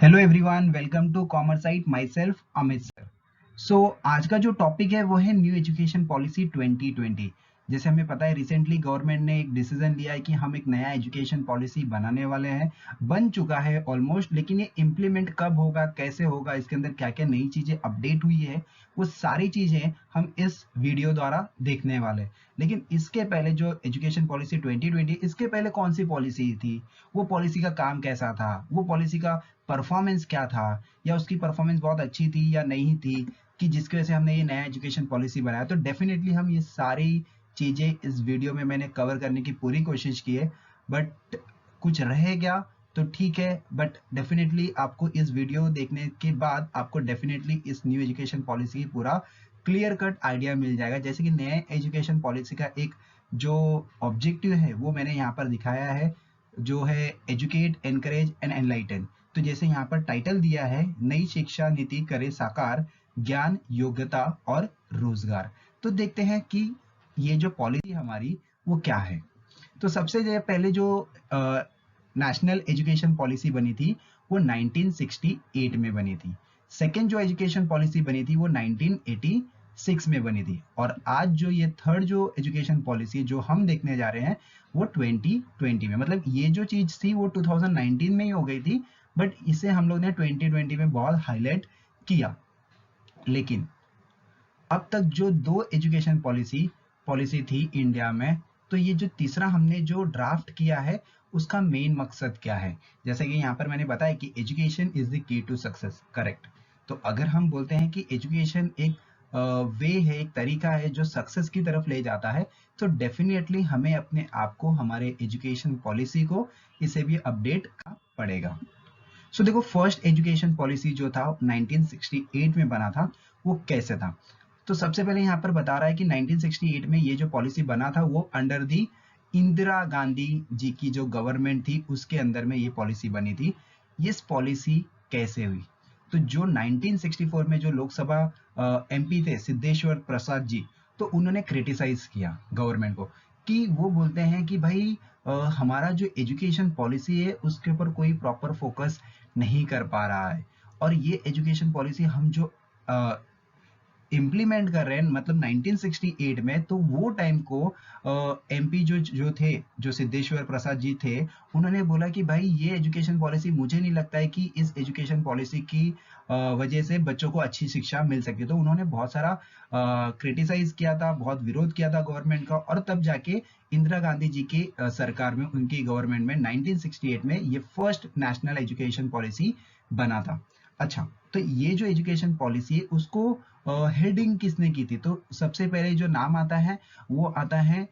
Hello everyone, welcome to commerce site. Myself Amit sir. So आज का जो topic है वो है न्यू एजुकेशन पॉलिसी 2020। जैसे हमें पता है रिसेंटली गवर्नमेंट ने एक डिसीजन लिया है कि हम एक नया एजुकेशन पॉलिसी बनाने वाले हैं। बन चुका है ऑलमोस्ट, लेकिन ये इम्प्लीमेंट कब होगा, कैसे होगा, इसके अंदर क्या क्या नई चीजें अपडेट हुई है, वो सारी चीजें हम इस वीडियो द्वारा देखने वाले हैं। लेकिन इसके पहले जो एजुकेशन पॉलिसी 2020, इसके पहले कौन सी पॉलिसी थी, वो पॉलिसी का काम कैसा था, वो पॉलिसी का परफॉर्मेंस क्या था, या उसकी परफॉर्मेंस बहुत अच्छी थी या नहीं थी, कि जिसकी वजह से हमने ये नया एजुकेशन पॉलिसी बनाया। तो डेफिनेटली हम ये सारी चीजें इस वीडियो में मैंने कवर करने की पूरी कोशिश की है। बट कुछ रह गया तो ठीक है, बट डेफिनेटली आपको इस वीडियो देखने के बाद आपको डेफिनेटली इस न्यू एजुकेशन पॉलिसी की पूरा क्लियर कट आइडिया मिल जाएगा। जैसे कि नए एजुकेशन पॉलिसी का एक जो ऑब्जेक्टिव है वो मैंने यहाँ पर दिखाया है, जो है एजुकेट, एनकरेज एंड एनलाइटन। तो जैसे यहाँ पर टाइटल दिया है, नई शिक्षा नीति करे साकार, ज्ञान, योग्यता और रोजगार। तो देखते हैं कि ये जो पॉलिसी हमारी वो क्या है। तो सबसे पहले जो नेशनल एजुकेशन पॉलिसी बनी थी वो 1968 में बनी थी। सेकेंड जो एजुकेशन पॉलिसी बनी थी वो 1986 में बनी थी। और आज जो ये थर्ड जो एजुकेशन पॉलिसी जो हम देखने जा रहे हैं वो 2020 में, मतलब ये जो चीज थी वो 2019 में ही हो गई थी, बट इसे हम लोग ने 2020 में बहुत हाईलाइट किया। लेकिन अब तक जो दो एजुकेशन पॉलिसी पॉलिसी थी इंडिया में, तो ये जो तीसरा हमने जो ड्राफ्ट किया है उसका मेन मकसद क्या है। जैसे कि यहाँ पर मैंने बताया कि education is the key to success, correct. तो अगर हम बोलते हैं कि एजुकेशन एक वे है, एक तरीका है जो सक्सेस की तरफ ले जाता है, तो डेफिनेटली हमें अपने आप को, हमारे एजुकेशन पॉलिसी को इसे भी अपडेट करना पड़ेगा। सो देखो, फर्स्ट एजुकेशन पॉलिसी जो था 1968 में बना था, वो कैसे था। तो सबसे पहले यहाँ पर बता रहा है कि 1968 में ये जो पॉलिसी बना था वो अंडर दी इंदिरा गांधी जी की जो गवर्नमेंट थी उसके अंदर में ये पॉलिसी बनी थी। ये पॉलिसी कैसे हुई, तो जो 1964 में जो लोकसभा एमपी थे सिद्धेश्वर प्रसाद जी, तो उन्होंने क्रिटिसाइज किया गवर्नमेंट को, कि वो बोलते हैं कि भाई हमारा जो एजुकेशन पॉलिसी है उसके ऊपर कोई प्रॉपर फोकस नहीं कर पा रहा है। और ये एजुकेशन पॉलिसी हम जो इम्प्लीमेंट कर रहे हैं, मतलब 1968 में, तो वो टाइम को एमपी जो जो थे, जो सिद्धेश्वर प्रसाद जी थे, उन्होंने बोला कि भाई ये एजुकेशन पॉलिसी, मुझे नहीं लगता है कि इस एजुकेशन पॉलिसी की वजह से बच्चों को अच्छी शिक्षा मिल सकती। तो उन्होंने बहुत सारा क्रिटिसाइज किया था, बहुत विरोध किया था गवर्नमेंट का, और तब जाके इंदिरा गांधी जी की सरकार में, उनकी गवर्नमेंट में 1968 में ये फर्स्ट नेशनल एजुकेशन पॉलिसी बना था। अच्छा, तो ये जो एजुकेशन पॉलिसी है उसको हेडिंग किसने की थी, तो सबसे पहले जो नाम आता है वो आता है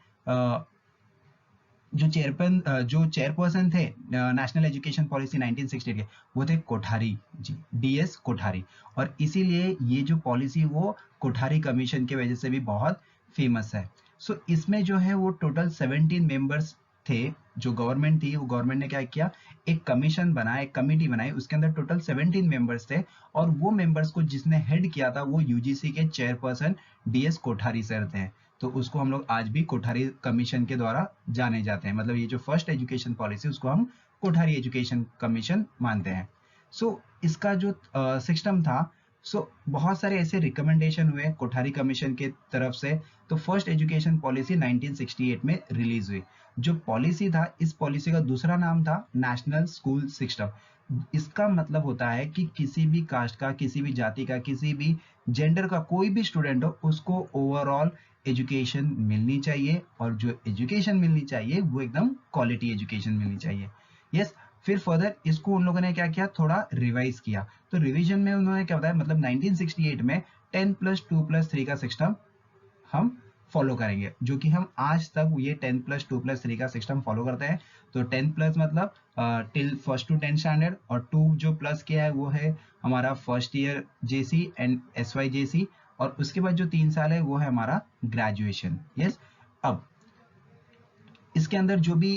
जो चेयरपर्सन थे नेशनल एजुकेशन पॉलिसी 1968 के, वो थे कोठारी जी, डीएस कोठारी। और इसीलिए ये जो पॉलिसी वो कोठारी कमीशन की वजह से भी बहुत फेमस है। सो इसमें जो है वो टोटल 17 मेंबर्स थे। जो गवर्नमेंट थी, वो गवर्नमेंट ने क्या किया, एक कमीशन बनाया, एक कमेटी बनाई, उसके अंदर टोटल 17 मेंबर्स थे। और वो मेंबर्स को जिसने हेड किया था वो यूजीसी के चेयरपर्सन डीएस कोठारी सर थे। तो उसको हम लोग आज भी कोठारी कमीशन के द्वारा जाने जाते हैं, मतलब ये जो फर्स्ट एजुकेशन पॉलिसी उसको हम कोठारी एजुकेशन कमीशन मानते हैं। सो इसका जो सिस्टम था, बहुत सारे ऐसे रिकमेंडेशन हुए कोठारी कमीशन के तरफ से। तो फर्स्ट एजुकेशन पॉलिसी 1968 में रिलीज हुई। जो पॉलिसी था, इस पॉलिसी का दूसरा नाम था नेशनल स्कूल सिस्टम। इसका मतलब होता है कि किसी भी कास्ट का, किसी भी जाति का, किसी भी जेंडर का कोई भी स्टूडेंट हो, उसको ओवरऑल एजुकेशन मिलनी चाहिए। और जो एजुकेशन मिलनी चाहिए वो एकदम क्वालिटी एजुकेशन मिलनी चाहिए। यस। फिर फर्दर इसको उन लोगों ने क्या किया, थोड़ा रिवाइज किया। तो रिवीजन में उन्होंने क्या बताया, मतलब 1968 में 10+2+3 का सिस्टम हम फॉलो करेंगे, जो कि हम आज तक ये 10+2+3 का सिस्टम फॉलो करते हैं। तो 10 प्लस मतलब टिल फर्स्ट टू 10 स्टैंडर्ड, और 2 जो प्लस किया है वो है हमारा first year JC and SY JC, और उसके बाद जो 3 साल है वो है हमारा ग्रेजुएशन। यस। अब इसके अंदर जो भी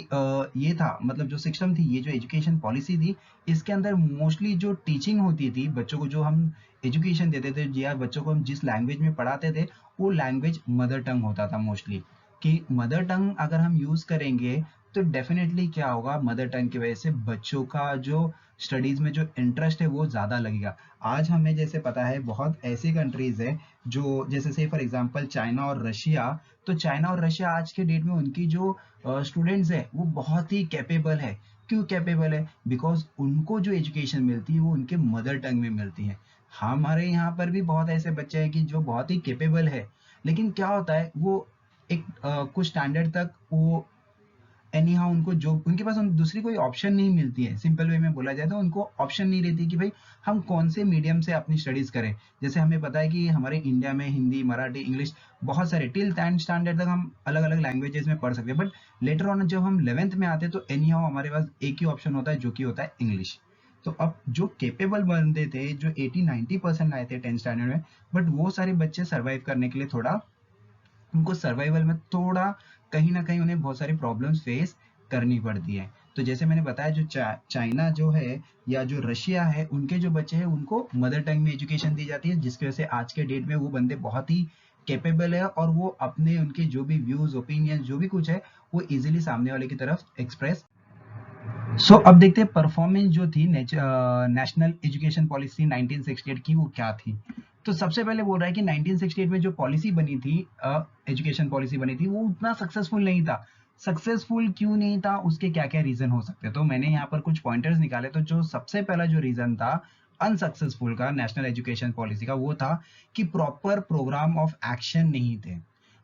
ये था, मतलब जो सिस्टम थी, ये जो एजुकेशन पॉलिसी थी, इसके अंदर मोस्टली जो टीचिंग होती थी बच्चों को, जो हम एजुकेशन देते थे या बच्चों को हम जिस लैंग्वेज में पढ़ाते थे, वो लैंग्वेज मदर टंग होता था मोस्टली। कि मदर टंग अगर हम यूज करेंगे तो डेफिनेटली क्या होगा, मदर टंग की वजह से बच्चों का जो स्टडीज में जो इंटरेस्ट है वो ज़्यादा लगेगा। आज हमें जैसे पता है बहुत ऐसी कंट्रीज है जो जैसे से फॉर एग्जांपल चाइना और रशिया। तो चाइना और रशिया आज के डेट में उनकी जो स्टूडेंट्स है वो बहुत ही कैपेबल है। क्यों कैपेबल है? बिकॉज उनको जो एजुकेशन मिलती है वो उनके मदर टंग में मिलती है। हमारे यहाँ पर भी बहुत ऐसे बच्चे हैं कि जो बहुत ही कैपेबल है, लेकिन क्या होता है वो एक कुछ स्टैंडर्ड तक वो एनी हाउ उनको जो उनके पास दूसरी कोई ऑप्शन नहीं मिलती है। सिंपल वे में बोला जाए तो उनको ऑप्शन नहीं रहती कि भाई हम कौन से मीडियम से अपनी स्टडीज करें। जैसे हमें पता है कि हमारे इंडिया में हिंदी, मराठी, इंग्लिश बहुत सारे टिल 10th स्टैंडर्ड तक हम अलग अलग लैंग्वेजेस में पढ़ सकते हैं। बट लेटर ऑन जब हम 11th में आते हैं तो एनी हाउ हमारे पास एक ही ऑप्शन होता है जो कि होता है इंग्लिश। तो अब जो केपेबल बंदे थे जो 80-90% लाए थे 10th स्टैंडर्ड में, बट वो सारे बच्चे सर्वाइव करने के लिए थोड़ा उनको सर्वाइवल में थोड़ा कहीं ना कहीं उन्हें बहुत सारी प्रॉब्लम्स फेस करनी पड़ती है। तो जैसे मैंने बताया जो चाइना जो है या जो रशिया है उनके जो बच्चे हैं उनको मदर टंग में एजुकेशन दी जाती है, जिसकी वजह से आज के डेट में वो बंदे बहुत ही कैपेबल है और वो अपने उनके जो भी व्यूज ओपिनियन जो भी कुछ है वो इजीली सामने वाले की तरफ एक्सप्रेस। अब देखते हैं परफॉर्मेंस जो थी नेशनल एजुकेशन पॉलिसी 1968 की वो क्या थी। तो सबसे पहले बोल रहा है कि 1968 में जो पॉलिसी बनी थी, एजुकेशन पॉलिसी बनी थी, वो उतना सक्सेसफुल नहीं था। सक्सेसफुल क्यों नहीं था, उसके क्या क्या रीजन हो सकते हैं? तो मैंने यहाँ पर कुछ पॉइंटर्स निकाले। तो जो सबसे पहला जो रीजन था अनसक्सेसफुल का नेशनल एजुकेशन पॉलिसी का, वो था कि प्रॉपर प्रोग्राम ऑफ एक्शन नहीं थे।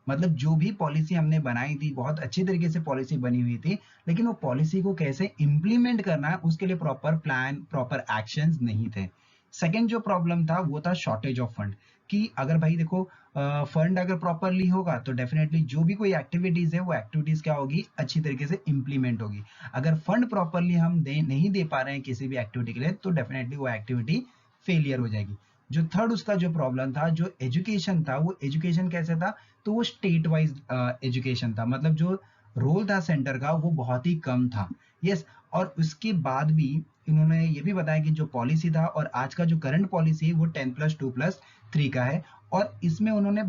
मतलब जो भी पॉलिसी हमने बनाई थी बहुत अच्छी तरीके से पॉलिसी बनी हुई थी, लेकिन वो पॉलिसी को कैसे इम्प्लीमेंट करना है उसके लिए प्रॉपर प्लान, प्रॉपर एक्शंस नहीं थे। सेकेंड जो प्रॉब्लम था वो था शॉर्टेज ऑफ फंड। कि अगर भाई देखो फंड अगर प्रॉपरली होगा तो डेफिनेटली जो भी कोई एक्टिविटीज है वो एक्टिविटीज क्या होगी, अच्छी तरीके से इम्प्लीमेंट होगी। अगर फंड प्रॉपरली हम नहीं दे पा रहे हैं किसी भी एक्टिविटी के लिए तो डेफिनेटली वो एक्टिविटी फेलियर हो जाएगी। जो थर्ड उसका जो प्रॉब्लम था, जो एजुकेशन था, वो एजुकेशन कैसे था, तो वो स्टेट वाइज एजुकेशन था। मतलब जो रोल था सेंटर का वो बहुत ही कम था। यस। और उसके बाद भी इन्होंने ये भी बताया कि जो पॉलिसी था और आज का जो करंट पॉलिसी है वो 10+2+3 का है। और इसमें उन्होंने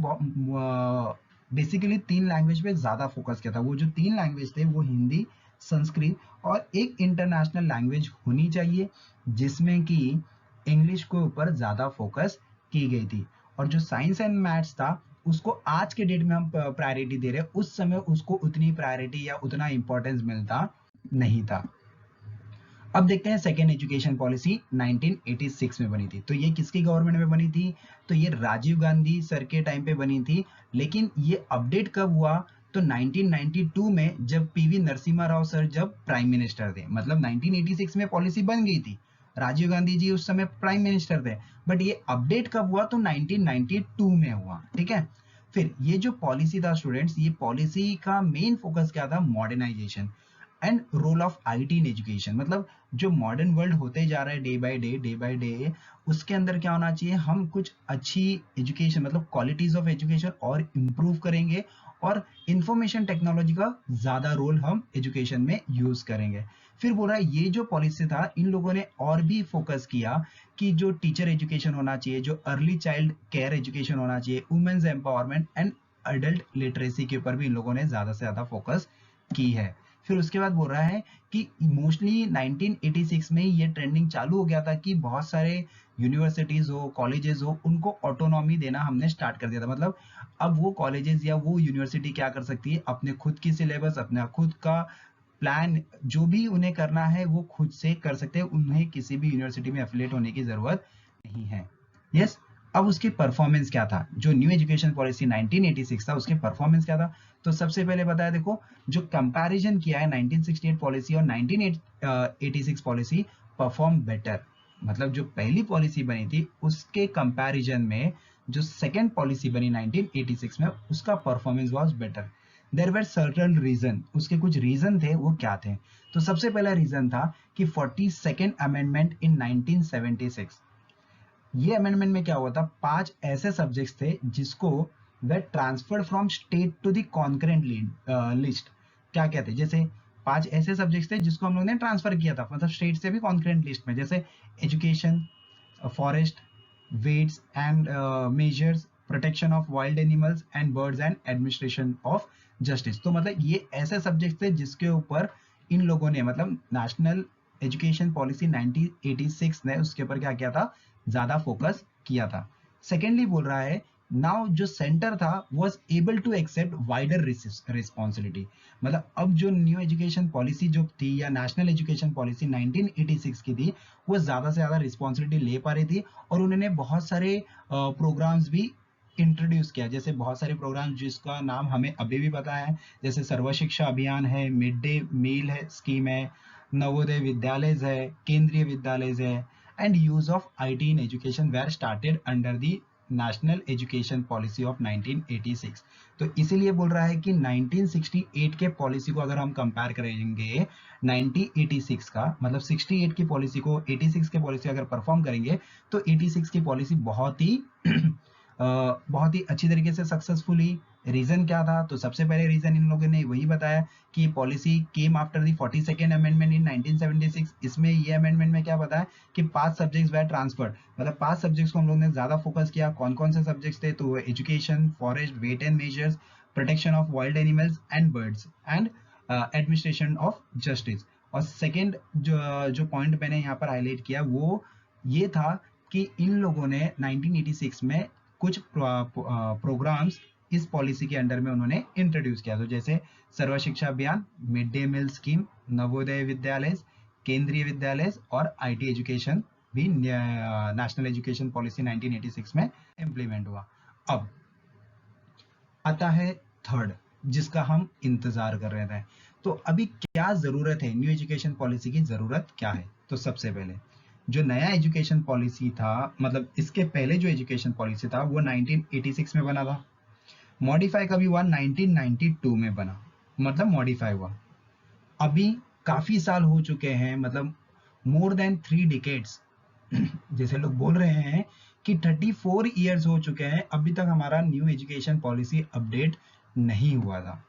बेसिकली 3 लैंग्वेज पे ज्यादा फोकस किया था। वो जो 3 लैंग्वेज थे वो हिंदी, संस्कृत और एक इंटरनेशनल लैंग्वेज होनी चाहिए, जिसमें कि इंग्लिश के ऊपर ज्यादा फोकस की गई थी। और जो साइंस एंड मैथ्स था उसको आज के डेट में हम प्रायोरिटी दे रहे हैं, उस समय उसको उतनी प्रायोरिटी या उतना इंपॉर्टेंस मिलता नहीं था। अब देखते हैं सेकेंड एजुकेशन पॉलिसी 1986 में बनी थी। तो ये किसकी गवर्नमेंट में बनी थी? तो ये राजीव गांधी सर के टाइम पे बनी थी। लेकिन ये अपडेट कब हुआ? तो 1992 में जब पीवी नरसिम्हा राव सर जब प्राइम मिनिस्टर थे। मतलब 1986 में पॉलिसी बन गई थी, राजीव गांधी जी उस समय प्राइम मिनिस्टर थे, बट ये अपडेट कब हुआ? तो 1992 में हुआ। ठीक है। फिर ये जो पॉलिसी था स्टूडेंट्स, ये पॉलिसी का मेन फोकस क्या था? Modernisation and role of IT in education. मतलब जो मॉडर्न वर्ल्ड होते जा रहा है डे बाय डे, उसके अंदर क्या होना चाहिए? हम कुछ अच्छी एजुकेशन मतलब क्वालिटीज ऑफ एजुकेशन और इम्प्रूव करेंगे और इंफॉर्मेशन टेक्नोलॉजी का ज्यादा रोल हम एजुकेशन में यूज करेंगे। फिर बोल रहा है ये जो पॉलिसी था इन लोगों ने और भी फोकस किया कि जो टीचर एजुकेशन होना चाहिए, जो अर्ली चाइल्ड केयर एजुकेशन होना चाहिए, women's empowerment and adult literacy के ऊपर भी इन लोगों ने ज्यादा से ज्यादा फोकस की है। फिर उसके बाद बोल रहा है कि मोस्टली 1986 में ये ट्रेंडिंग चालू हो गया था कि बहुत सारे यूनिवर्सिटीज हो, कॉलेजेस हो, उनको ऑटोनॉमी देना हमने स्टार्ट कर दिया था। मतलब अब वो कॉलेजेस या वो यूनिवर्सिटी क्या कर सकती है? अपने खुद की सिलेबस, अपना खुद का प्लान, जो भी उन्हें करना है वो खुद से कर सकते हैं। उन्हें किसी भी यूनिवर्सिटी में एफिलिएट होने की जरूरत नहीं है। यस। अब उसकी परफॉर्मेंस क्या था? जो न्यू एजुकेशन पॉलिसी 1986 था उसके परफॉर्मेंस क्या था? तो सबसे पहले बताया, देखो जो कंपैरिजन किया है 1968 पॉलिसी और 1986 पॉलिसी, परफॉर्म बेटर। मतलब जो पहली पॉलिसी बनी थी उसके कंपैरिजन में जो सेकेंड पॉलिसी बनी 1986 में उसका performance was better. There were certain reason, उसके कुछ रीजन थे, वो क्या थे? तो सबसे पहला रीजन था कि 42nd अमेंडमेंट इन 1976। ये अमेंडमेंट में क्या हुआ था? 5 ऐसे सब्जेक्ट्स थे जिसको वे transferred from state to the concurrent list. क्या कहते हैं? जैसे 5 ऐसे सब्जेक्ट्स थे जिसको हम लोग ने ट्रांसफर किया था, मतलब स्टेट से भी कॉन्करेंट लिस्ट में, जैसे education, forest, weights and measures, protection of wild animals and birds and administration of justice. तो मतलब ये ऐसे सब्जेक्ट थे जिसके ऊपर इन लोगों ने मतलब नेशनल एजुकेशन पॉलिसी 1986 ने उसके ऊपर क्या किया था, ज्यादा फोकस किया था। सेकेंडली बोल रहा है नाउ जो सेंटर था was able to accept wider responsibility. मतलब अब जो न्यू एजुकेशन पॉलिसी जो थी या नेशनल एजुकेशन पॉलिसी 1986 की थी, वो ज्यादा से ज्यादा रिस्पॉन्सिबिलिटी ले पा रही थी और उन्होंने बहुत सारे प्रोग्राम्स भी इंट्रोड्यूस किया। जैसे बहुत सारे प्रोग्राम जिसका नाम हमें अभी भी पता है, जैसे सर्व शिक्षा अभियान है, मिड डे मील है स्कीम है, नवोदय विद्यालय है, केंद्रीय विद्यालय है, and use of IT in education were started under the national education policy of 1986। तो इसीलिए बोल रहा है कि 1968 के पॉलिसी को अगर हम कंपेयर करेंगे 1986 का, मतलब 68 की पॉलिसी को 86 के पॉलिसी अगर परफॉर्म करेंगे तो 86 की पॉलिसी बहुत ही अच्छी तरीके से सक्सेसफुल हुई। रीजन क्या था, तो सबसे पहले रीजन इन लोगों ने वही बताया कि policy came after the 42nd amendment in 1976। इसमें ये अमेंडमेंट में क्या बताया कि 5 सब्जेक्ट्स वर ट्रांसफर्ड, मतलब 5 सब्जेक्ट्स को हम लोग ने ज्यादा फोकस किया। कौन कौन से सब्जेक्ट्स थे, तो education, forest, weight and measures, protection of wild animals and birds and administration of justice. और सेकेंड जो पॉइंट मैंने यहाँ पर हाईलाइट किया वो ये था कि इन लोगों ने 1986 में कुछ प्रोग्राम्स इस पॉलिसी के अंडर में उन्होंने इंट्रोड्यूस किया। तो जैसे Sarva Shiksha Abhiyan, mid day meal scheme, Navodaya Vidyalaya, Kendriya Vidyalaya और आईटी एजुकेशन भी नेशनल एजुकेशन पॉलिसी 1986 में इंप्लीमेंट हुआ। अब आता है थर्ड, जिसका हम इंतजार कर रहे थे। तो अभी क्या जरूरत है, न्यू एजुकेशन पॉलिसी की जरूरत क्या है? तो सबसे पहले जो नया एजुकेशन पॉलिसी था, मतलब इसके पहले जो एजुकेशन पॉलिसी था वो 1986 में बना था। मॉडिफाई कभी हुआ 1992 में बना, मतलब मॉडिफाई हुआ। अभी काफी साल हो चुके हैं, मतलब मोर देन 3 डिकेड्स जैसे लोग बोल रहे हैं कि 34 इयर्स हो चुके हैं, अभी तक हमारा न्यू एजुकेशन पॉलिसी अपडेट नहीं हुआ था।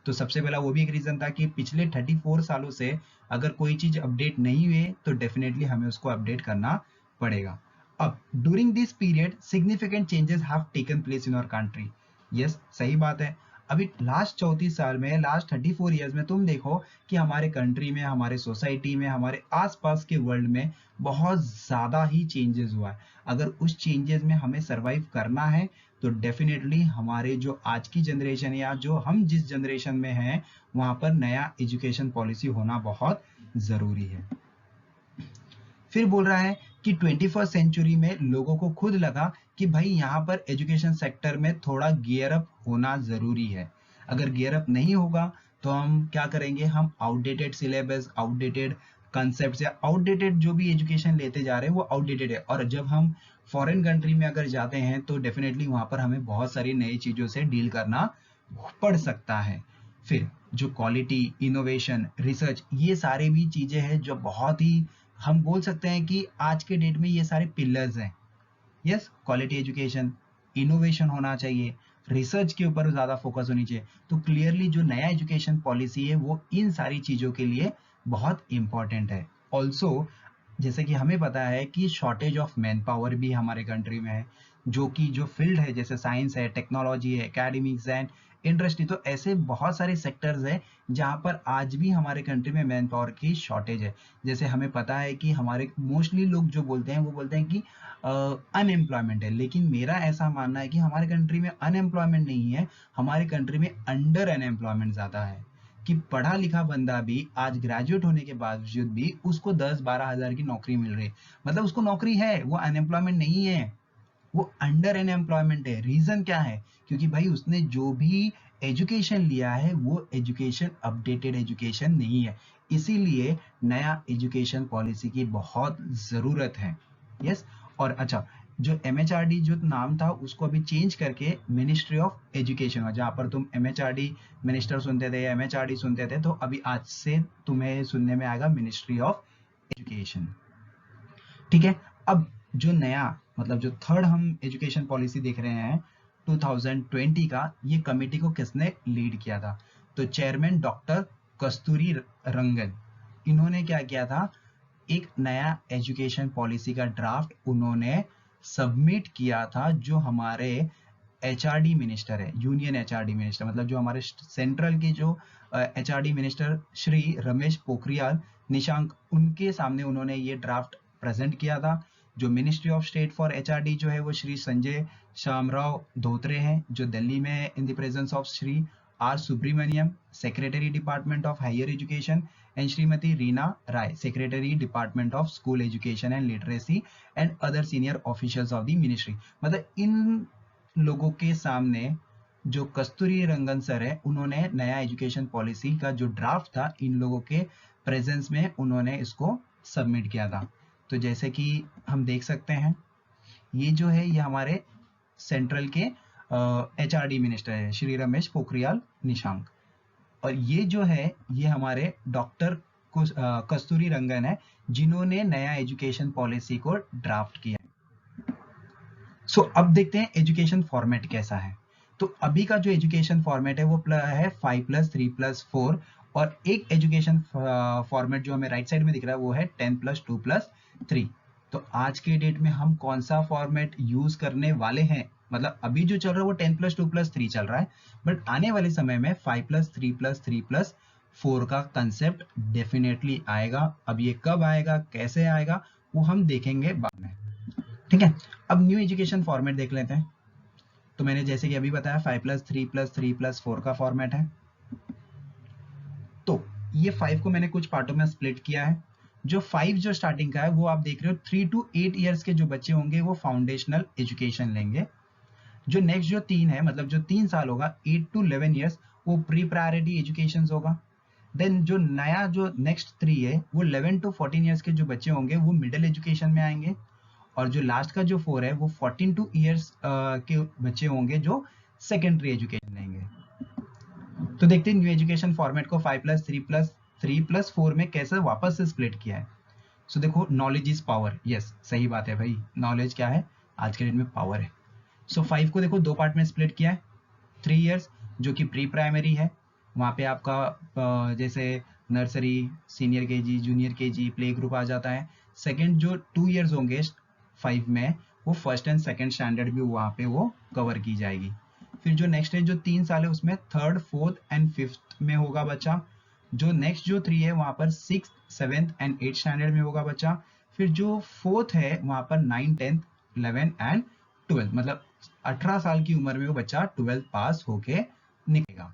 तो सबसे पहला वो भी एक रीजन था कि पिछले 34 सालों से अगर कोई चीज अपडेट नहीं हुई तो डेफिनेटली हमें उसको अपडेट करना पड़ेगा। अब during this period significant changes have taken place in our country. Yes, सही बात है। अभी लास्ट 34 साल में, लास्ट 34 इयर्स में तुम देखो कि हमारे कंट्री में, हमारे सोसाइटी में, हमारे आसपास के वर्ल्ड में बहुत ज्यादा ही चेंजेस हुआ है। अगर उस चेंजेस में हमें सरवाइव करना है तो डेफिनेटली हमारे जो आज की जनरेशन या जो हम जिस जनरेशन में हैं वहां पर नया एजुकेशन पॉलिसी होना बहुत जरूरी है। फिर बोल रहा है कि 21st सेंचुरी में लोगों को खुद लगा कि भाई यहाँ पर एजुकेशन सेक्टर में थोड़ा गियर अप होना जरूरी है। अगर गियर अप नहीं होगा तो हम क्या करेंगे, हम आउटडेटेड सिलेबस, आउटडेटेड कंसेप्ट या आउटडेटेड जो भी एजुकेशन लेते जा रहे हैं वो आउटडेटेड है। और जब हम फॉरेन कंट्री में अगर जाते हैं तो डेफिनेटली वहां पर हमें बहुत सारी नई चीजों से डील करना पड़ सकता है। फिर जो क्वालिटी, इनोवेशन, रिसर्च, ये सारे भी चीजें हैं जो बहुत ही, हम बोल सकते हैं कि आज के डेट में ये सारे पिलर्स हैं। यस, क्वालिटी एजुकेशन, इनोवेशन होना चाहिए, रिसर्च के ऊपर ज्यादा फोकस होनी चाहिए। तो क्लियरली जो नया एजुकेशन पॉलिसी है वो इन सारी चीजों के लिए बहुत इंपॉर्टेंट है। ऑल्सो जैसे कि हमें पता है कि शॉर्टेज ऑफ मैन पावर भी हमारे कंट्री में है, जो कि जो फील्ड है जैसे साइंस है, टेक्नोलॉजी है, एकेडमिक्स एंड इंडस्ट्री, तो ऐसे बहुत सारे सेक्टर्स हैं जहाँ पर आज भी हमारे कंट्री में मैन पावर की शॉर्टेज है। जैसे हमें पता है कि हमारे मोस्टली लोग जो बोलते हैं वो बोलते हैं कि अनएम्प्लॉयमेंट है, लेकिन मेरा ऐसा मानना है कि हमारे कंट्री में अनएम्प्लॉयमेंट नहीं है, हमारे कंट्री में अंडर अनएम्प्लॉयमेंट ज्यादा है। कि पढ़ा लिखा बंदा भी आज ग्रेजुएट होने के बावजूद भी उसको 10-12 हजार की नौकरी मिल रही है, मतलब उसको नौकरी है, वो अनएम्प्लॉयमेंट नहीं है, वो अंडर अनएम्प्लॉयमेंट है। रीजन क्या है, क्योंकि भाई उसने जो भी एजुकेशन लिया है वो एजुकेशन अपडेटेड एजुकेशन नहीं है। इसीलिए नया एजुकेशन पॉलिसी की बहुत जरूरत है। यस, और अच्छा, जो एमएचआरडी जो नाम था उसको अभी चेंज करके मिनिस्ट्री ऑफ एजुकेशन हुआ। जहां पर तुम एमएचआरडी मिनिस्टर सुनते थे या एमएचआरडी सुनते थे, तो अभी आज से तुम्हें सुनने में आएगा मिनिस्ट्री ऑफ एजुकेशन। ठीक है। अब जो नया, मतलब जो थर्ड हम एजुकेशन पॉलिसी देख रहे हैं 2020 का, ये कमेटी को किसने लीड किया था? तो चेयरमैन डॉक्टर कस्तूरी रंगन, इन्होंने क्या किया था, एक नया एजुकेशन पॉलिसी का ड्राफ्ट उन्होंने सबमिट किया था जो हमारे एचआरडी मिनिस्टर है, यूनियन एचआरडी मिनिस्टर, मतलब जो हमारे सेंट्रल के जो एचआरडी मिनिस्टर श्री रमेश पोखरियाल निशंक, उनके सामने उन्होंने ये ड्राफ्ट प्रेजेंट किया था। जो ministry of state for HRD जो है वो श्री संजय शामराव धोत्रे हैं, जो दिल्ली में है, in the presence of Shri R Subrahmanyam, secretary department of higher education, and Shrimati Reena Rai, secretary department of school education and literacy, and other senior officials of the ministry. मतलब इन लोगों के सामने जो कस्तूरी रंगन सर है, उन्होंने नया एजुकेशन पॉलिसी का जो ड्राफ्ट था इन लोगों के प्रेजेंस में उन्होंने इसको सबमिट किया था। तो जैसे कि हम देख सकते हैं, ये जो है ये हमारे सेंट्रल के एचआरडी मिनिस्टर है श्री रमेश पोखरियाल निशंक, और ये जो है ये हमारे डॉक्टर कस्तूरी रंगन है, जिन्होंने नया एजुकेशन पॉलिसी को ड्राफ्ट किया। सो अब देखते हैं एजुकेशन फॉर्मेट कैसा है। तो अभी का जो एजुकेशन फॉर्मेट है वो है 5+3+4, और एक एजुकेशन फॉर्मेट जो हमें राइट साइड में दिख रहा है वो है 10+2+3। तो आज के डेट में हम कौन सा फॉर्मेट यूज करने वाले हैं, मतलब अभी जो चल रहा है वो 10+2+3 चल रहा है, बट आने वाले समय में 5+3+3+4 का कंसेप्ट डेफिनेटली आएगा। अब ये कब आएगा, कैसे आएगा, वो हम देखेंगे बाद में, ठीक है। अब न्यू एजुकेशन फॉर्मेट देख लेते हैं। तो मैंने जैसे कि अभी बताया 5+3+3+4 का फॉर्मेट है। तो ये 5 को मैंने कुछ पार्टों में स्प्लिट किया है। जो 5 जो स्टार्टिंग का है वो आप देख रहे हो 3 to 8 ईयर्स के जो बच्चे होंगे वो फाउंडेशनल एजुकेशन लेंगे। जो नेक्स्ट जो 3 है, मतलब जो 3 साल होगा 8 to 11 ईयर्स, वो प्री प्रायोरिटी एजुकेशन होगा। देन जो नया जो नेक्स्ट 3 है वो 11 to 14 ईयर्स के जो बच्चे होंगे वो मिडिल एजुकेशन में आएंगे, और जो लास्ट का जो 4 है वो 14 to ईयर्स के बच्चे होंगे जो सेकेंडरी एजुकेशन लेंगे। तो देखते हैं न्यू एजुकेशन फॉर्मेट को 5+3+3+4 में कैसे वापस से स्प्लिट किया है। सो देखो, नॉलेज इज पावर, यस सही बात है भाई, नॉलेज क्या है आज के डेट में, पावर है। सो 5 को देखो 2 पार्ट में स्प्लिट किया है। 3 ईयर्स जो कि प्री प्राइमरी है, वहाँ पे आपका जैसे nursery, senior KG, junior KG, play group आ जाता है। सेकेंड जो 2 ईयर्स होंगे 5 में, वो फर्स्ट एंड सेकेंड स्टैंडर्ड भी वहाँ पे वो कवर की जाएगी। फिर जो नेक्स्ट है जो 3 साल है उसमें 3rd, 4th एंड 5th में होगा बच्चा। जो नेक्स्ट जो 3 है वहाँ पर 6th, 7th and 8th standard में होगा बच्चा। फिर जो 4th है वहाँ पर 9th, 10th, 11th and 12th, मतलब 18 साल की उम्र में वो बच्चा 12th पास होके निकलेगा।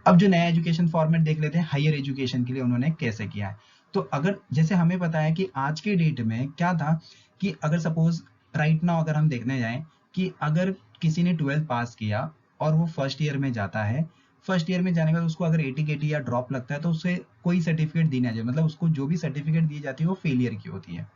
अब जो नया एजुकेशन फॉर्मेट देख लेते हैं हायर एजुकेशन के लिए उन्होंने कैसे किया है। तो अगर जैसे हमें पता है कि आज के डेट में क्या था कि अगर सपोज राइट नाउ अगर हम देखने जाएं कि अगर किसी ने 12th पास किया और वो फर्स्ट ईयर में जाता है, फर्स्ट ईयर में जाने के बाद उसको अगर 80 या ड्रॉप लगता है तो उसे कोई सर्टिफिकेट दी ना जाए, मतलब उसको जो भी सर्टिफिकेट दी जाती है वो फेलियर की होती है।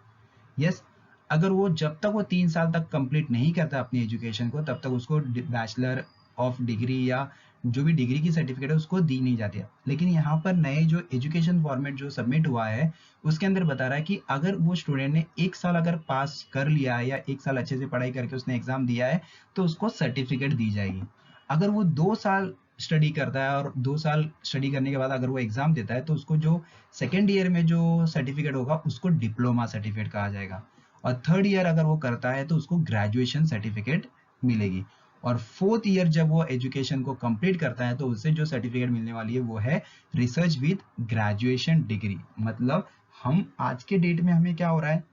यस, अगर वो जब तक वो 3 साल तक कंप्लीट नहीं करता अपनी एजुकेशन को, तब तक उसको बैचलर ऑफ डिग्री या जो भी डिग्री की सर्टिफिकेट है उसको दी नहीं जाती है। लेकिन यहाँ पर नए जो एजुकेशन फॉर्मेट जो सबमिट हुआ है उसके अंदर बता रहा है कि अगर वो स्टूडेंट ने 1 साल अगर पास कर लिया है या 1 साल अच्छे से पढ़ाई करके उसने एग्जाम दिया है तो उसको सर्टिफिकेट दी जाएगी। अगर वो 2 साल स्टडी करता है और 2 साल स्टडी करने के बाद अगर वो एग्जाम देता है तो उसको जो सेकेंड ईयर में जो सर्टिफिकेट होगा उसको डिप्लोमा सर्टिफिकेट कहा जाएगा, और 3rd ईयर अगर वो करता है तो उसको ग्रेजुएशन सर्टिफिकेट मिलेगी, और 4th ईयर जब वो एजुकेशन को कंप्लीट करता है तो उसे जो सर्टिफिकेट मिलने वाली है वो है रिसर्च विद ग्रेजुएशन डिग्री। मतलब हम आज के डेट में हमें क्या हो रहा है,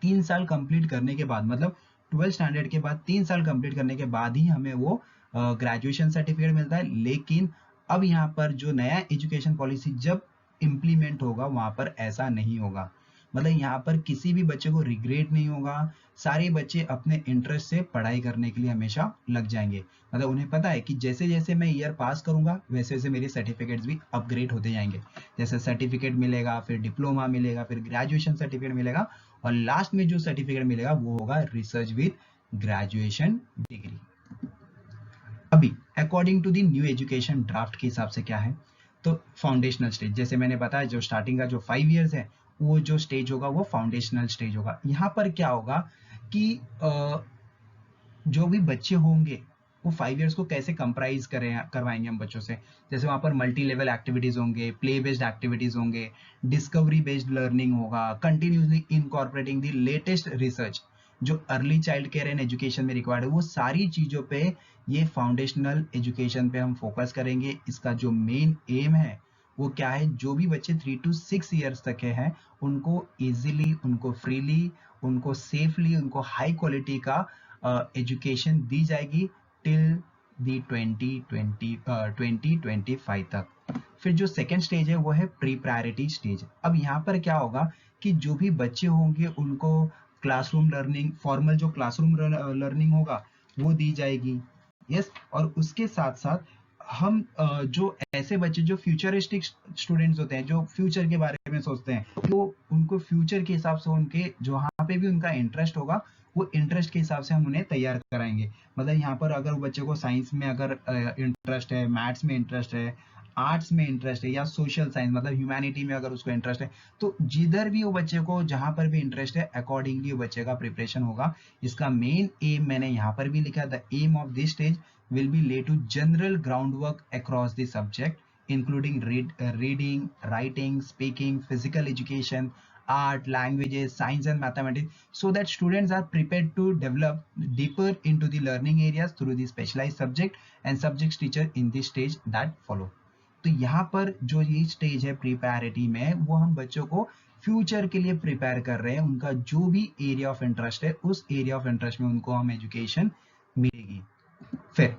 3 साल कंप्लीट करने के बाद, मतलब 12th स्टैंडर्ड के बाद 3 साल कंप्लीट करने के बाद ही हमें वो ग्रेजुएशन सर्टिफिकेट मिलता है। लेकिन अब यहाँ पर जो नया एजुकेशन पॉलिसी जब इम्प्लीमेंट होगा वहां पर ऐसा नहीं होगा, मतलब यहाँ पर किसी भी बच्चे को रिग्रेट नहीं होगा, सारे बच्चे अपने इंटरेस्ट से पढ़ाई करने के लिए हमेशा लग जाएंगे। मतलब उन्हें पता है कि जैसे जैसे मैं ईयर पास करूंगा वैसे वैसे मेरे सर्टिफिकेट्स भी अपग्रेड होते जाएंगे, जैसे सर्टिफिकेट मिलेगा, फिर डिप्लोमा मिलेगा, फिर ग्रेजुएशन सर्टिफिकेट मिलेगा, और लास्ट में जो सर्टिफिकेट मिलेगा वो होगा रिसर्च विद ग्रेजुएशन डिग्री। अभी according to the new education draft के हिसाब से क्या है, तो फाउंडेशनल स्टेज, जैसे मैंने बताया जो स्टार्टिंग का जो 5 इयर्स है वो जो स्टेज होगा वो फाउंडेशनल स्टेज होगा। यहाँ पर क्या होगा कि जो भी बच्चे होंगे वो 5 इयर्स को कैसे कंप्राइज करवाएंगे हम बच्चों से, जैसे वहां पर मल्टी लेवल एक्टिविटीज होंगे, प्ले बेस्ड एक्टिविटीज होंगे, डिस्कवरी बेस्ड लर्निंग होगा, continuously incorporating the latest research, जो early child care and education में रिक्वायर्ड है, वो सारी चीज़ों पे ये फाउंडेशनल एजुकेशन पे हम फोकस करेंगे। इसका जो मेन एम है वो क्या है, जो भी बच्चे 3 to 6 ईयर्स तक के हैं उनको इजीली, उनको फ्रीली, उनको सेफली, उनको हाई क्वालिटी का एजुकेशन दी जाएगी टिल दी 2025 तक। फिर जो सेकेंड स्टेज है वो है प्री प्रायोरिटी स्टेज। अब यहाँ पर क्या होगा कि जो भी बच्चे होंगे उनको क्लासरूम लर्निंग, फॉर्मल जो क्लासरूम लर्निंग होगा वो दी जाएगी। यस, और उसके साथ साथ हम जो ऐसे बच्चे जो फ्यूचरिस्टिक स्टूडेंट्स होते हैं, जो फ्यूचर के बारे में सोचते हैं, तो उनको फ्यूचर के हिसाब से उनके जहाँ पे भी उनका इंटरेस्ट होगा वो इंटरेस्ट के हिसाब से हम उन्हें तैयार कराएंगे। मतलब यहाँ पर अगर बच्चे को साइंस में अगर इंटरेस्ट है, मैथ्स में इंटरेस्ट है, आर्ट्स में इंटरेस्ट है, या सोशल साइंस मतलब ह्यूमैनिटी में अगर उसको इंटरेस्ट है, तो जिधर भी वो बच्चे को जहाँ पर भी इंटरेस्ट है अकॉर्डिंगली वो बच्चे का प्रिपरेशन होगा। इसका मेन एम मैंने यहाँ पर भी लिखा, the aim of this stage will be lay to general groundwork across the subject, including reading, writing, speaking, physical education, art, languages, science and mathematics, so that students are prepared to develop deeper into the learning areas through the specialized subject and subjects teacher in the stage that follow. तो यहाँ पर जो ये stage है pre priority में, वो हम बच्चों को फ्यूचर के लिए प्रिपेयर कर रहे हैं। उनका जो भी एरिया ऑफ इंटरेस्ट है उस एरिया ऑफ इंटरेस्ट में उनको हम एजुकेशन मिलेगी। फिर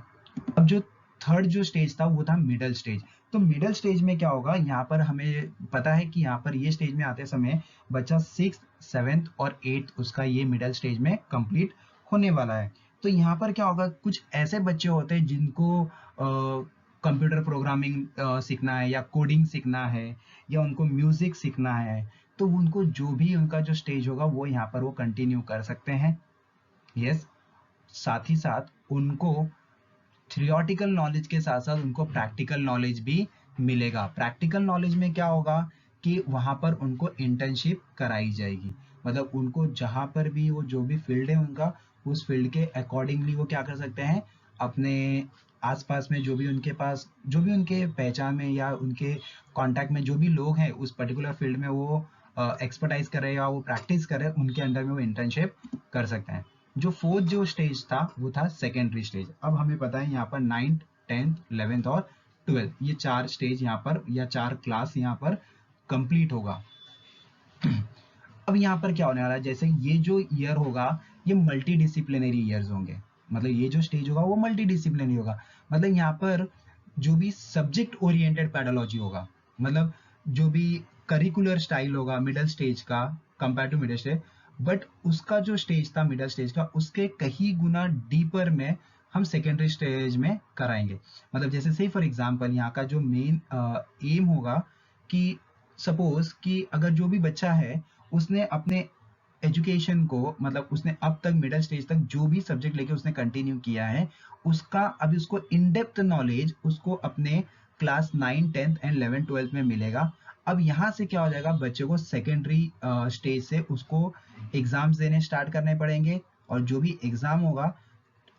अब जो थर्ड जो स्टेज था वो था मिडल स्टेज। तो मिडल स्टेज में क्या होगा, यहाँ पर हमें पता है कि यहाँ पर ये स्टेज में आते समय बच्चा 6th 7th और 8th उसका ये मिडल स्टेज में कंप्लीट होने वाला है। तो यहाँ पर क्या होगा, कुछ ऐसे बच्चे होते हैं जिनको कंप्यूटर प्रोग्रामिंग सीखना है, या कोडिंग सीखना है, या उनको म्यूजिक सीखना है, तो उनको जो भी उनका जो स्टेज होगा वो यहाँ पर वो कंटिन्यू कर सकते हैं। यस, साथ ही साथ उनको थियोरेटिकल नॉलेज के साथ साथ उनको प्रैक्टिकल नॉलेज भी मिलेगा। प्रैक्टिकल नॉलेज में क्या होगा कि वहां पर उनको इंटर्नशिप कराई जाएगी। मतलब उनको जहां पर भी वो जो भी फील्ड है उनका, उस फील्ड के अकॉर्डिंगली वो क्या कर सकते हैं, अपने आसपास में जो भी उनके पास, जो भी उनके पहचान में या उनके कांटेक्ट में जो भी लोग हैं उस पर्टिकुलर फील्ड में वो एक्सपर्टाइज कर रहे हैं या वो प्रैक्टिस कर रहे हैं, उनके अंडर में वो इंटर्नशिप कर सकते हैं। जो फोर्थ जो स्टेज था वो था सेकेंडरी स्टेज। अब हमें पता है यहाँ पर 9th 10th 11th और 12th ये 4 स्टेज यहाँ पर, या 4 क्लास यहाँ पर कंप्लीट होगा। अब यहाँ पर क्या होने वाला है, जैसे ये जो ईयर होगा ये मल्टी डिसिप्लिनरी ईयर्स होंगे। मतलब ये जो स्टेज होगा वो मल्टी डिसिप्लिनरी होगा। मतलब यहाँ पर जो भी सब्जेक्ट ओरिएंटेड पैडोलॉजी होगा, मतलब जो भी करिकुलर स्टाइल होगा मिडल स्टेज का compare to middle stage, but उसका जो स्टेज था मिडल स्टेज का उसके कहीं गुना डीपर में हम सेकेंडरी स्टेज में कराएंगे। मतलब जैसे से फॉर एग्जांपल यहाँ का जो मेन एम होगा कि सपोज कि अगर जो भी बच्चा है उसने अपने एजुकेशन को, मतलब उसने अब तक मिडिल स्टेज तक जो भी सब्जेक्ट लेके उसने कंटिन्यू किया है, उसका अभी उसको इन डेप्थ नॉलेज उसको अपने क्लास 9 10th एंड 11 12th में मिलेगा। अब यहाँ से क्या हो जाएगा, बच्चे को सेकेंडरी स्टेज से उसको एग्जाम्स देने स्टार्ट करने पड़ेंगे, और जो भी एग्जाम होगा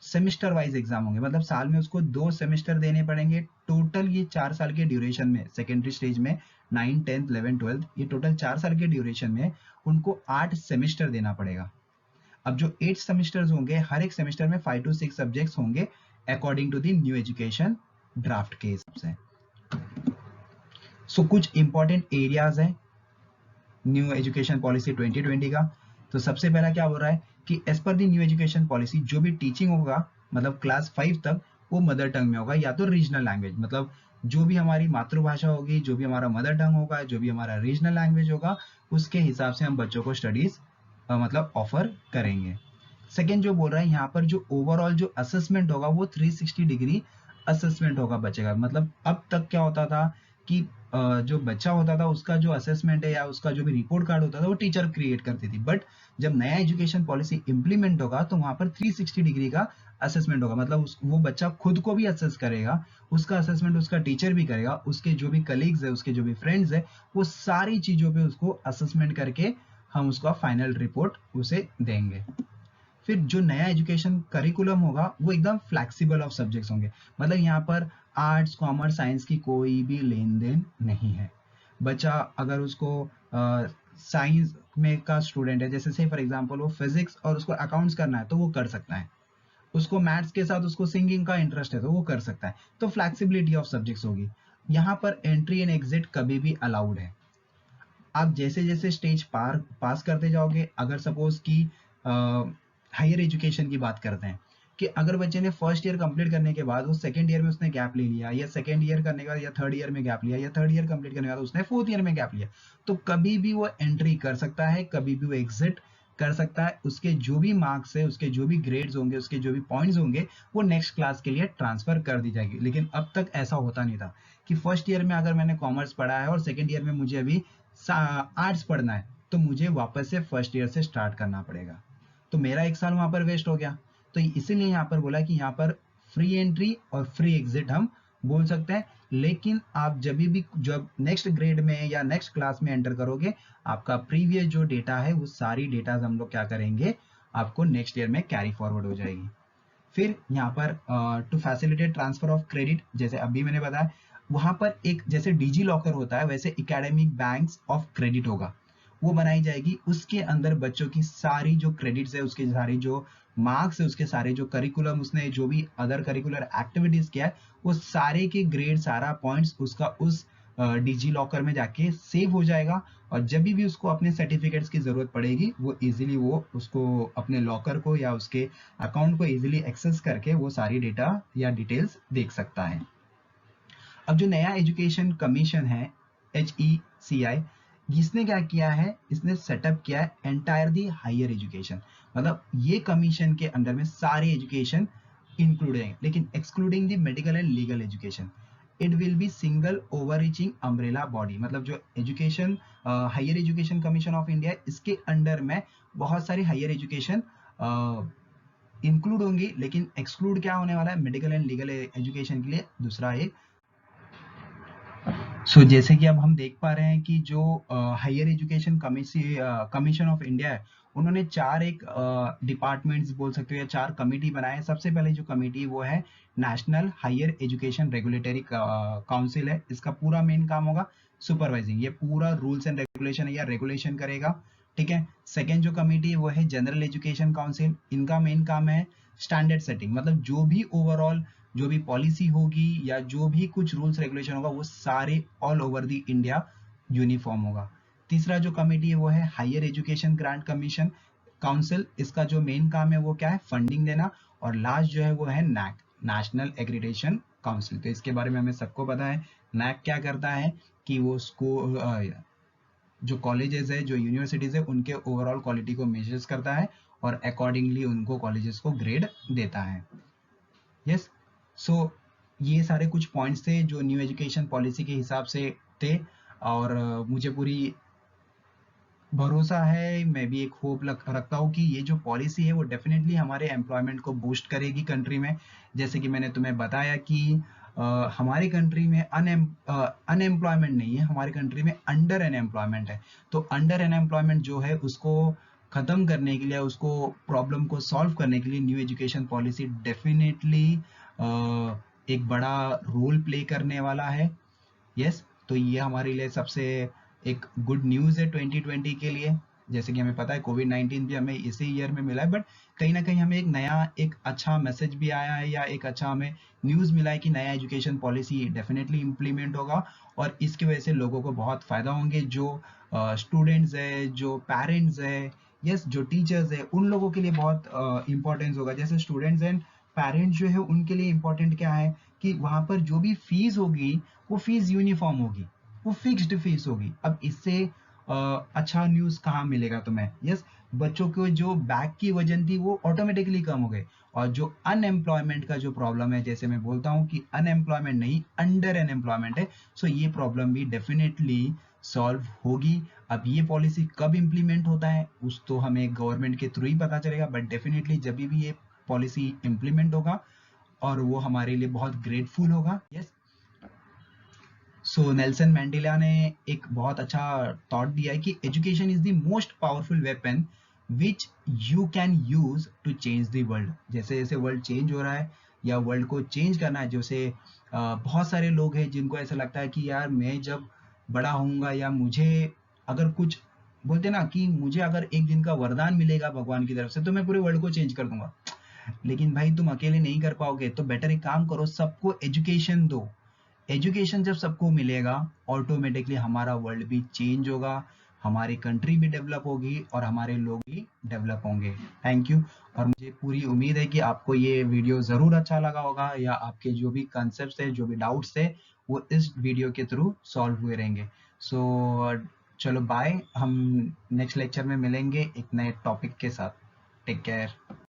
सेमेस्टर वाइज एग्जाम होंगे, मतलब साल में उसको 2 सेमेस्टर देने पड़ेंगे। टोटल ये 4 साल के ड्यूरेशन में सेकेंडरी स्टेज में 9 10th 11 12th ये टोटल 4 साल के ड्यूरेशन में उनको 8 सेमेस्टर देना पड़ेगा। अब जो 8 सेमेस्टर्स होंगे, हर एक सेमेस्टर में 5 to 6 सब्जेक्ट्स होंगे according to the new education draft के हिसाब से। सो कुछ इंपॉर्टेंट एरियाज है न्यू एजुकेशन पॉलिसी 2020 का। तो सबसे पहला क्या हो रहा है कि as per the new education policy जो भी टीचिंग होगा, मतलब क्लास 5 तक वो मदर टंग में होगा, या तो रीजनल लैंग्वेज, मतलब जो भी हमारी मातृभाषा होगी, जो भी हमारा मदर टंग होगा, जो भी हमारा रीजनल लैंग्वेज होगा, उसके हिसाब से हम बच्चों को स्टडीज मतलब ऑफर करेंगे। सेकेंड जो बोल रहा है यहाँ पर, जो ओवरऑल जो असेसमेंट होगा वो 360 डिग्री असेसमेंट होगा बच्चे का। मतलब अब तक क्या होता था कि जो बच्चा होता था उसका जो असेसमेंट है या उसका जो भी रिपोर्ट कार्ड होता था वो टीचर क्रिएट करती थी, बट जब नया एजुकेशन पॉलिसी इंप्लीमेंट होगा तो वहां पर 360 डिग्री का असेसमेंट होगा। मतलब वो बच्चा खुद को भी असेस करेगा, उसका असेसमेंट उसका टीचर भी करेगा, उसके जो भी कलीग्स है, उसके जो भी फ्रेंड्स है, वो सारी चीजों पे उसको असेसमेंट करके हम उसका फाइनल रिपोर्ट उसे देंगे। फिर जो नया एजुकेशन करिकुलम होगा वो एकदम फ्लेक्सिबल ऑफ सब्जेक्ट्स होंगे। मतलब यहाँ पर आर्ट्स कॉमर्स साइंस की कोई भी लेन देन नहीं है। बच्चा अगर उसको साइंस में का स्टूडेंट है, जैसे से फॉर एग्जांपल वो फिजिक्स और उसको अकाउंट्स करना है तो वो कर सकता है, उसको मैथ्स के साथ उसको सिंगिंग का इंटरेस्ट है तो वो कर सकता है। तो फ्लेक्सिबिलिटी ऑफ सब्जेक्ट्स होगी। यहाँ पर एंट्री एंड एग्जिट कभी भी अलाउड है। आप जैसे जैसे स्टेज पार पास करते जाओगे, अगर सपोज कि हायर एजुकेशन की बात करते हैं कि अगर बच्चे ने फर्स्ट ईयर कंप्लीट करने के बाद वो सेकंड ईयर में उसने गैप ले लिया, या सेकंड ईयर करने के बाद या थर्ड ईयर में गैप लिया, या थर्ड ईयर कंप्लीट करने के बाद उसने फोर्थ ईयर में गैप लिया, तो कभी भी वो एंट्री कर सकता है, कभी भी वो एग्जिट कर सकता है। उसके जो भी मार्क्स है, उसके जो भी ग्रेड्स होंगे, उसके जो भी पॉइंट्स होंगे, वो नेक्स्ट क्लास के लिए ट्रांसफर कर दी जाएगी। लेकिन अब तक ऐसा होता नहीं था कि फर्स्ट ईयर में अगर मैंने कॉमर्स पढ़ा है और सेकेंड ईयर में मुझे अभी आर्ट्स पढ़ना है, तो मुझे वापस से फर्स्ट ईयर से स्टार्ट करना पड़ेगा, तो मेरा एक साल वहां पर वेस्ट हो गया। तो इसीलिए यहाँ पर बोला कि यहाँ पर फ्री एंट्री और फ्री एग्जिट हम बोल सकते हैं। लेकिन आप जब भी जब नेक्स्ट ग्रेड में या नेक्स्ट क्लास में एंटर करोगे, आपका प्रीवियस जो डेटा है वो सारी डेटा हम लोग क्या करेंगे, आपको नेक्स्ट ईयर में कैरी फॉरवर्ड हो जाएगी। फिर यहाँ पर to facilitate transfer of credit, जैसे अभी मैंने बताया, वहां पर एक जैसे डिजी लॉकर होता है वैसे एकेडमिक बैंक्स ऑफ क्रेडिट होगा, वो बनाई जाएगी। उसके अंदर बच्चों की सारी जो क्रेडिट्स है, उसके सारी जो मार्क्स है, उसके सारे जो करिकुलम, उसने जो भी अदर करिकुलर एक्टिविटीज किया है, वो सारे के ग्रेड, सारा पॉइंट्स उसका उस डिजी लॉकर में जाके सेव हो जाएगा। और जब भी उसको अपने सर्टिफिकेट्स की जरूरत पड़ेगी, वो इजीली वो उसको अपने लॉकर को या उसके अकाउंट को इजीली एक्सेस करके वो सारी डेटा या डिटेल्स देख सकता है। अब जो नया एजुकेशन कमीशन है, HECI, इसने क्या किया है, इसने सेटअप किया है एंटायर दी हायर एजुकेशन। मतलब ये कमीशन के अंदर में सारे एजुकेशन इंक्लूड है, लेकिन excluding the medical and legal education. It will be single overreaching umbrella body. मतलब जो education higher education commission of India, इसके अंडर में बहुत सारे हायर एजुकेशन इंक्लूड होंगी, लेकिन एक्सक्लूड क्या होने वाला है, मेडिकल एंड लीगल एजुकेशन के लिए दूसरा एक। जैसे कि अब हम देख पा रहे हैं कि जो higher education commission of India है, उन्होंने चार एक डिपार्टमेंट्स बोल सकते हो या चार कमिटी बनाए। सबसे पहले जो कमिटी वो है national higher education regulatory council है। इसका पूरा मेन काम होगा सुपरवाइजिंग, ये पूरा रूल्स एंड रेगुलेशन या रेगुलेशन करेगा। ठीक है। सेकेंड जो कमिटी है वो है जनरल एजुकेशन काउंसिल। इनका मेन काम है स्टैंडर्ड सेटिंग, मतलब जो भी ओवरऑल जो भी पॉलिसी होगी या जो भी कुछ रूल्स रेगुलेशन होगा, वो सारे all over the India uniform होगा। तीसरा जो कमेटी है वो है higher education grant commission council. इसका जो मेन काम है वो क्या है, फंडिंग देना। और लास्ट जो है वो है नैक, नेशनल एक्रीडिटेशन काउंसिल। तो इसके बारे में हमें सबको पता है, नैक क्या करता है कि वो स्कूल जो कॉलेजेस है, जो यूनिवर्सिटीज है, उनके ओवरऑल क्वालिटी को मेजर्स करता है और अकॉर्डिंगली उनको कॉलेजेस को ग्रेड देता है। यस। सो ये सारे कुछ पॉइंट्स थे जो न्यू एजुकेशन पॉलिसी के हिसाब से थे। और मुझे पूरी भरोसा है, मैं भी एक होप रखता हूँ कि ये जो पॉलिसी है वो डेफिनेटली हमारे एम्प्लॉयमेंट को बूस्ट करेगी कंट्री में। जैसे कि मैंने तुम्हें बताया कि हमारी कंट्री में अनएम्प्लॉयमेंट नहीं है, हमारी कंट्री में अंडर अनएम्प्लॉयमेंट है। तो अंडर अनएम्प्लॉयमेंट जो है उसको खत्म करने के लिए, उसको प्रॉब्लम को सॉल्व करने के लिए न्यू एजुकेशन पॉलिसी डेफिनेटली एक बड़ा रोल प्ले करने वाला है। यस। तो ये हमारे लिए सबसे एक गुड न्यूज़ है 2020 के लिए। जैसे कि हमें पता है कोविड-19 भी हमें इसी ईयर में मिला है, बट कहीं ना कहीं हमें एक नया एक अच्छा मैसेज भी आया है या एक अच्छा हमें न्यूज़ मिला है कि नया एजुकेशन पॉलिसी डेफिनेटली इम्प्लीमेंट होगा। और इसकी वजह से लोगों को बहुत फायदा होंगे, जो स्टूडेंट्स है, जो पेरेंट्स है, यस, जो टीचर्स है, उन लोगों के लिए बहुत इंपॉर्टेंस होगा। जैसे स्टूडेंट्स एंड पेरेंट्स जो है उनके लिए इम्पोर्टेंट क्या है कि वहां पर जो भी फीस होगी वो फीस यूनिफॉर्म होगी, वो फिक्स्ड फीस होगी। अब इससे अच्छा न्यूज कहाँ मिलेगा तुम्हें। यस। बच्चों को जो बैग की वजन थी वो ऑटोमेटिकली कम हो गई। और जो अनएम्प्लॉयमेंट का जो प्रॉब्लम है, जैसे मैं बोलता हूँ कि अनएम्प्लॉयमेंट नहीं, अंडर अनएम्प्लॉयमेंट है, सो ये प्रॉब्लम भी डेफिनेटली सॉल्व होगी। अब ये पॉलिसी कब इंप्लीमेंट होता है उस तो हमें गवर्नमेंट के थ्रू ही पता चलेगा, बट डेफिनेटली जब भी ये पॉलिसी इंप्लीमेंट होगा और वो हमारे लिए बहुत ग्रेटफुल होगा। यस। सो नेल्सन मैंडेला ने एक बहुत अच्छा थॉट दिया है कि education is the most powerful weapon which you can use to change the world. जैसे जैसे वर्ल्ड चेंज हो रहा है या वर्ल्ड को चेंज करना है, जैसे बहुत सारे लोग हैं जिनको ऐसा लगता है कि यार मैं जब बड़ा होऊंगा या मुझे अगर कुछ बोलते ना कि मुझे अगर एक दिन का वरदान मिलेगा भगवान की तरफ से तो मैं पूरे वर्ल्ड को चेंज कर दूंगा, लेकिन भाई तुम अकेले नहीं कर पाओगे, तो बेटर एक काम करो, सबको एजुकेशन दो। एजुकेशन जब सबको मिलेगा, ऑटोमेटिकली हमारा वर्ल्ड भी चेंज होगा, हमारी कंट्री भी डेवलप होगी और हमारे लोग भी डेवलप होंगे। Thank you. और मुझे पूरी उम्मीद है कि आपको ये वीडियो ज़रूर अच्छा लगा होगा, या आपके जो भी कंसेप्ट है, जो भी डाउट्स है, वो इस वीडियो के थ्रू सॉल्व हुए रहेंगे। सो चलो बाय, हम नेक्स्ट लेक्चर में मिलेंगे एक नए टॉपिक के साथ। Take care.